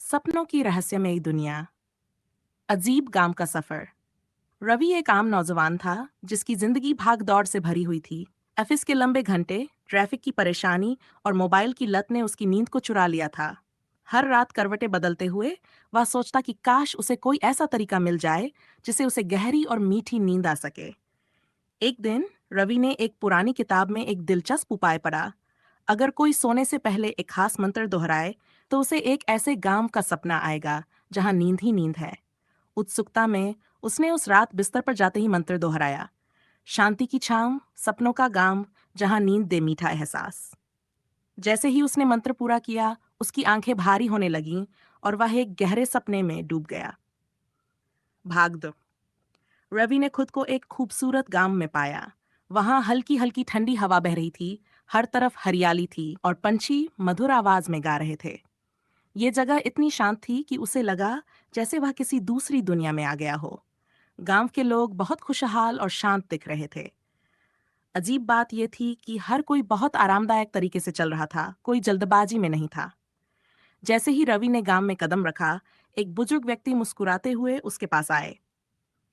सपनों की रहस्यमयी दुनिया। अजीब गांव का सफर। रवि एक आम नौजवान था जिसकी जिंदगी भाग दौड़ से भरी हुई थी। ऑफिस के लंबे घंटे, ट्रैफिक की परेशानी और मोबाइल की लत ने उसकी नींद को चुरा लिया था। हर रात करवटें बदलते हुए वह सोचता कि काश उसे कोई ऐसा तरीका मिल जाए जिससे उसे गहरी और मीठी नींद आ सके। एक दिन रवि ने एक पुरानी किताब में एक दिलचस्प उपाय पढ़ा। अगर कोई सोने से पहले एक खास मंत्र दोहराए तो उसे एक ऐसे गांव का सपना आएगा जहां नींद ही नींद है। उत्सुकता में उसने उस रात बिस्तर पर जाते ही मंत्र दोहराया, शांति की छांव, सपनों का गांव, जहां नींद दे मीठा एहसास। जैसे ही उसने मंत्र पूरा किया, उसकी आंखें भारी होने लगीं और वह एक गहरे सपने में डूब गया। भाग दो। रवि ने खुद को एक खूबसूरत गांव में पाया। वहां हल्की हल्की ठंडी हवा बह रही थी, हर तरफ हरियाली थी और पंछी मधुर आवाज में गा रहे थे। ये जगह इतनी शांत थी कि उसे लगा जैसे वह किसी दूसरी दुनिया में आ गया हो। गांव के लोग बहुत खुशहाल और शांत दिख रहे थे। अजीब बात यह थी कि हर कोई बहुत आरामदायक तरीके से चल रहा था, कोई जल्दबाजी में नहीं था। जैसे ही रवि ने गांव में कदम रखा, एक बुजुर्ग व्यक्ति मुस्कुराते हुए उसके पास आए।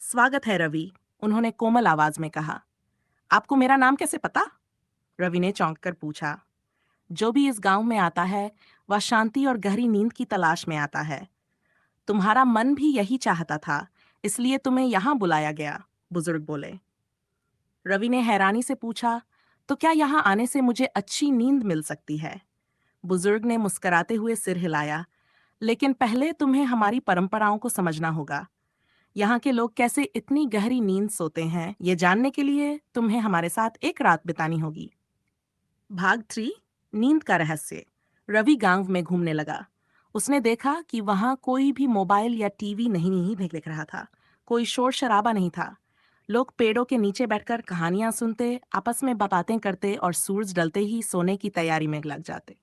स्वागत है रवि, उन्होंने कोमल आवाज में कहा। आपको मेरा नाम कैसे पता? रवि ने चौंक कर पूछा। जो भी इस गांव में आता है वह शांति और गहरी नींद की तलाश में आता है। तुम्हारा मन भी यही चाहता था, इसलिए तुम्हें यहां बुलाया गया, बुजुर्ग बोले। रवि ने हैरानी से पूछा, तो क्या यहां आने से मुझे अच्छी नींद मिल सकती है? बुजुर्ग ने मुस्कुराते हुए सिर हिलाया, लेकिन पहले तुम्हें हमारी परंपराओं को समझना होगा। यहाँ के लोग कैसे इतनी गहरी नींद सोते हैं, ये जानने के लिए तुम्हें हमारे साथ एक रात बितानी होगी। भाग 3। नींद का रहस्य। रवि गांव में घूमने लगा। उसने देखा कि वहां कोई भी मोबाइल या टीवी नहीं दिख रहा था। कोई शोर शराबा नहीं था। लोग पेड़ों के नीचे बैठकर कहानियां सुनते, आपस में बातें करते और सूरज ढलते ही सोने की तैयारी में लग जाते।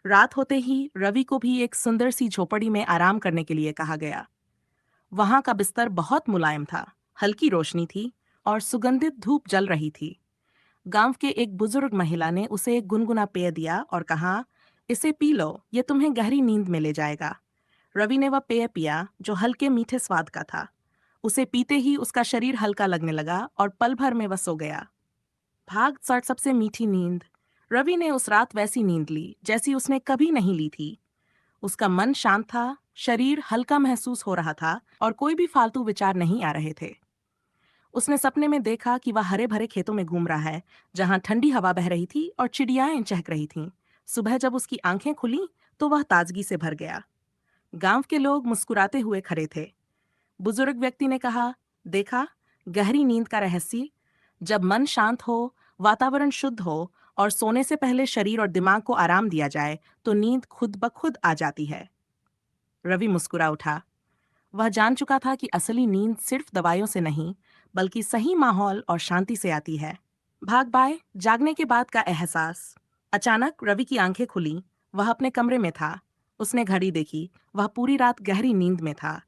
रात होते ही रवि को भी एक सुंदर सी झोपड़ी में आराम करने के लिए कहा गया। वहां का बिस्तर बहुत मुलायम था, हल्की रोशनी थी और सुगंधित धूप जल रही थी। गांव के एक बुजुर्ग महिला ने उसे एक गुनगुना पेय दिया और कहा, इसे पी लो, ये तुम्हें गहरी नींद में ले जाएगा। रवि ने वह पेय पिया जो हल्के मीठे स्वाद का था। उसे पीते ही उसका शरीर हल्का लगने लगा और पल भर में वह सो गया। भाग 60। सबसे मीठी नींद। रवि ने उस रात वैसी नींद ली जैसी उसने कभी नहीं ली थी। उसका मन शांत था, शरीर हल्का महसूस हो रहा था और कोई भी फालतू विचार नहीं आ रहे थे। उसने सपने में देखा कि वह हरे भरे खेतों में घूम रहा है, जहां ठंडी हवा बह रही थी और चिड़ियाएं चहक रही थीं। सुबह जब उसकी आंखें खुली तो वह ताजगी से भर गया। गांव के लोग मुस्कुराते हुए खड़े थे। बुजुर्ग व्यक्ति ने कहा, देखा, गहरी नींद का रहस्य। जब मन शांत हो, वातावरण शुद्ध हो और सोने से पहले शरीर और दिमाग को आराम दिया जाए तो नींद खुद ब खुद आ जाती है। रवि मुस्कुरा उठा। वह जान चुका था कि असली नींद सिर्फ दवाइयों से नहीं, बल्कि सही माहौल और शांति से आती है। भाग बाय। जागने के बाद का एहसास। अचानक रवि की आंखें खुली। वह अपने कमरे में था। उसने घड़ी देखी। वह पूरी रात गहरी नींद में था।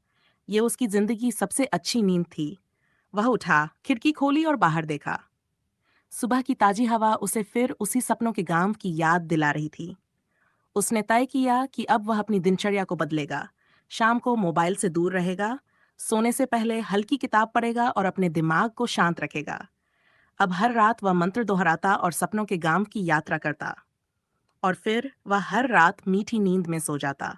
ये उसकी जिंदगी सबसे अच्छी नींद थी। वह उठा, खिड़की खोली और बाहर देखा। सुबह की ताजी हवा उसे फिर उसी सपनों के गांव की याद दिला रही थी। उसने तय किया कि अब वह अपनी दिनचर्या को बदलेगा। शाम को मोबाइल से दूर रहेगा, सोने से पहले हल्की किताब पढ़ेगा और अपने दिमाग को शांत रखेगा। अब हर रात वह मंत्र दोहराता और सपनों के गांव की यात्रा करता, और फिर वह हर रात मीठी नींद में सो जाता।